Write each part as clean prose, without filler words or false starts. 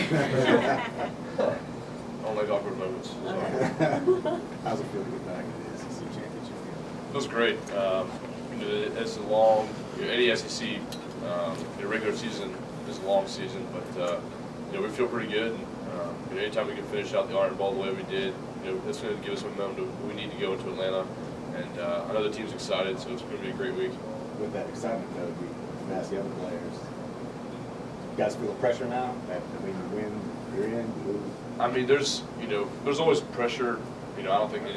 I don't like awkward moments. So. How's it feel to get back in the SEC championship game? Feels great. It's a long, any SEC regular season is a long season, but we feel pretty good. And, anytime we can finish out the Iron Bowl the way we did, it's going to give us momentum we need to go into Atlanta. And I know the team's excited, so it's going to be a great week. With that excitement, though, we can ask the other players. You guys feel the pressure now that when you win, you're in, you lose? I mean, there's always pressure. I don't think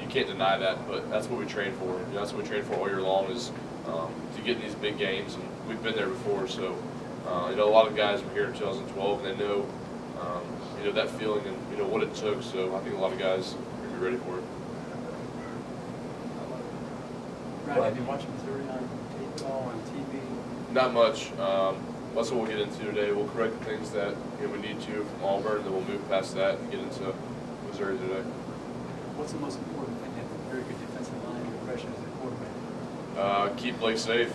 you can't deny that, but that's what we train for. That's what we train for all year long is to get in these big games, and we've been there before. So, a lot of guys were here in 2012, and they know, that feeling and what it took. So, I think a lot of guys are gonna be ready for it. Ryan, have you watched Missouri on tape at all, on TV? Not much. That's what we'll get into today. We'll correct the things that we need to from Auburn, then we'll move past that and get into Missouri today. What's the most important thing? Have a very good defensive line and pressure as a quarterback. Keep Blake safe.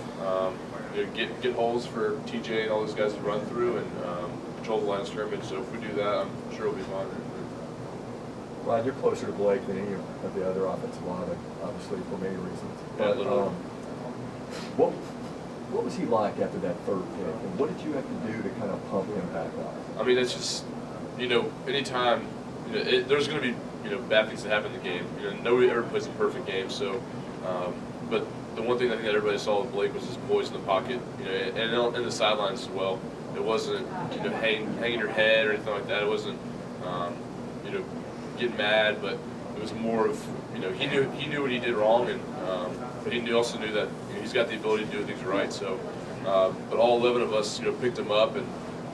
Get holes for TJ and all those guys to run through, and control the line of scrimmage. So if we do that, I'm sure we'll be fine. Ryan, you're closer to Blake than any of the other offensive linemen, obviously for many reasons. But what was he like after that third pick, and what did you have to do to kind of pump him back up? I mean, it's just anytime there's going to be bad things that happen in the game. Nobody ever plays a perfect game. So, but the one thing I think that everybody saw with Blake was his poise in the pocket, and in the sidelines as well. It wasn't hanging your head or anything like that. It wasn't getting mad, but it was more of he knew what he did wrong, and but he also knew that he's got the ability to do things right. So, but all 11 of us picked him up, and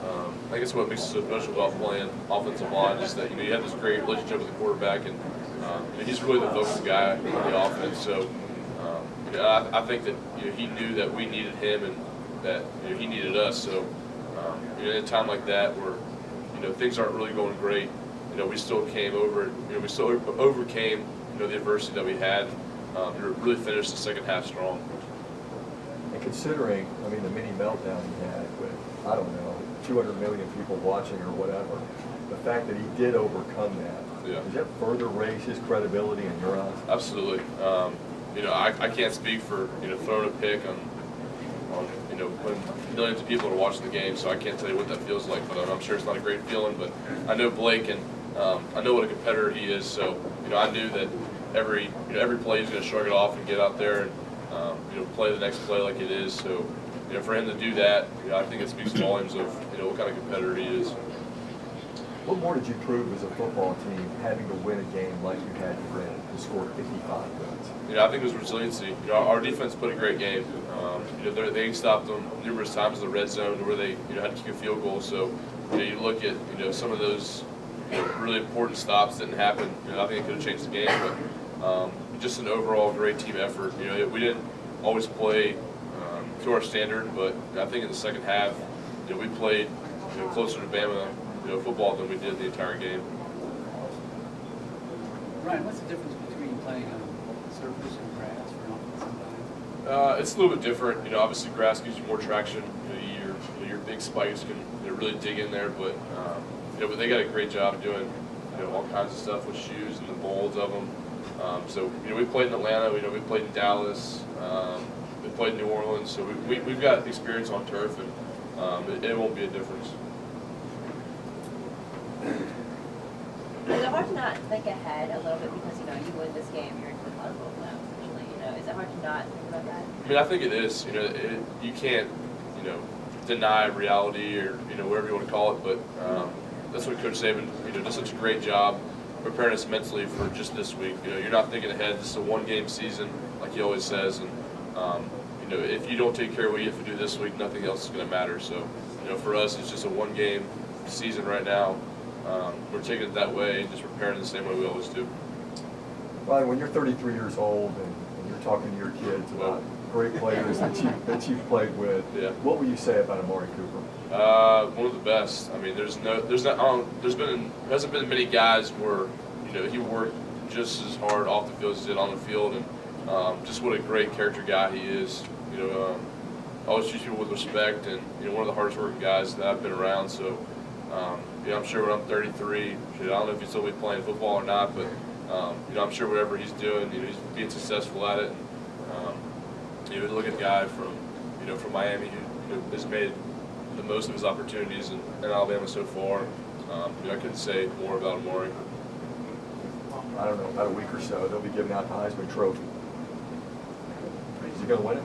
I think that's what makes it so special about playing offensive line is that you have this great relationship with the quarterback, and he's really the vocal guy on the offense. So I think that he knew that we needed him and that he needed us. So in a time like that where things aren't really going great, we still came over. We still overcame the adversity that we had. And really finished the second half strong. And considering, the mini meltdown he had with 200 million people watching or whatever, the fact that he did overcome that, does that further raise his credibility in your eyes? Absolutely. I can't speak for throwing a pick on when millions of people are watching the game, so I can't tell you what that feels like. But I'm sure it's not a great feeling. But I know Blake, and I know what a competitor he is. So I knew that every play he's going to shrug it off and get out there and play the next play like it is. So for him to do that, I think it speaks volumes of what kind of competitor he is. What more did you prove as a football team having to win a game like you had to win to score 55 points? I think it was resiliency. Our defense put a great game. They stopped them numerous times in the red zone where they had to kick a field goal. So you look at some of those really important stops didn't happen. I think it could have changed the game, but just an overall great team effort. We didn't always play to our standard, but I think in the second half, we played closer to Bama football than we did the entire game. Ryan, what's the difference between playing on surface and grass for an offensive line? It's a little bit different. Obviously grass gives you more traction. Your big spikes can really dig in there, but but they got a great job doing all kinds of stuff with shoes and the molds of them. So we played in Atlanta. We played in Dallas. We played in New Orleans. So we've got experience on turf, and it won't be a difference. Is it hard to not think ahead a little bit because you win this game, you're into the Cotton Bowl now, essentially? Is it hard to not think about that? I think it is. You can't deny reality or whatever you want to call it, but that's what Coach Saban does such a great job preparing us mentally for just this week. You're not thinking ahead. This is a one-game season, like he always says, and if you don't take care of what you have to do this week, nothing else is going to matter. So for us, it's just a one-game season right now. We're taking it that way and just preparing the same way we always do. Ryan, when you're 33 years old and you're talking to your kids about great players that you've played with, what will you say about Amari Cooper? One of the best. Hasn't been many guys where he worked just as hard off the field as he did on the field, and just what a great character guy he is. Always treats people with respect, and one of the hardest working guys that I've been around. So I'm sure when I'm 33, I don't know if he'll still be playing football or not, but I'm sure whatever he's doing, he's being successful at it. And, look at a guy from Miami who has made the most of his opportunities in Alabama so far. I couldn't say more about Amari. I don't know, about a week or so, they'll be giving out the Heisman Trophy. Is he gonna win it?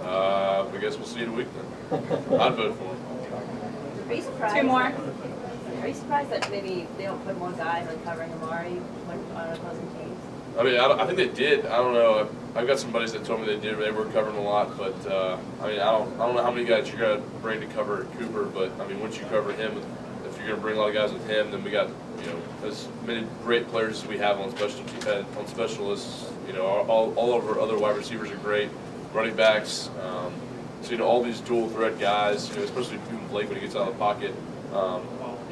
I guess we'll see in a week then. I'd vote for him. Are you surprised? 2 more. Are you surprised that maybe they don't put more guys like covering Amari on opposing teams? I mean, I think they did. I don't know. I've got some buddies that told me they did. They were covering a lot, but I mean, I don't know how many guys you're gonna bring to cover Cooper. But I mean, once you cover him, if you're gonna bring a lot of guys with him, then we got as many great players as we have on specialists. All of our other wide receivers are great, running backs. So all these dual threat guys, especially Blake when he gets out of the pocket.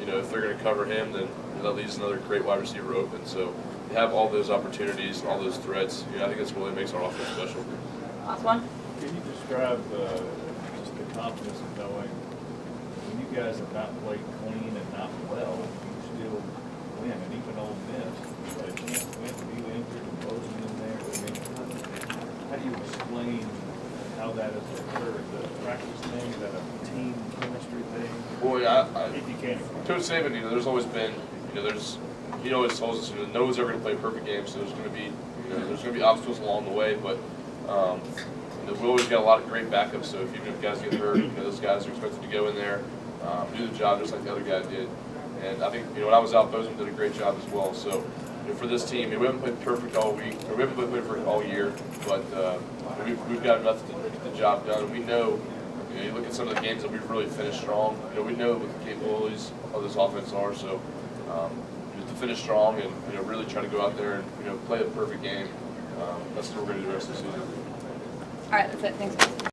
If they're going to cover him, then that leaves another great wide receiver open. So to have all those opportunities and all those threats, I think that's what really makes our offense special. Last one. Can you describe just the confidence of knowing when you guys have not played clean and not well, you still win, and even Ole Miss, they can't win, be injured and closing in there. I mean, how do you explain how that has occurred? The practice thing, is that a team chemistry thing? Boy, If you can. Coach Saban, there's always been, he always tells us, no one's ever going to play a perfect game, so there's going to be obstacles along the way, but we always got a lot of great backups. So if even if guys get hurt, those guys are expected to go in there, do the job just like the other guy did. And I think when I was out, Bozeman did a great job as well. So for this team, we haven't played perfect all week, or we haven't played perfect all year, but we've got enough to get the job done. We know. You look at some of the games that we've really finished strong. We know what the capabilities of this offense are. So to finish strong and really try to go out there and play a perfect game. That's what we're going to do the rest of the season. All right, that's it. Thanks.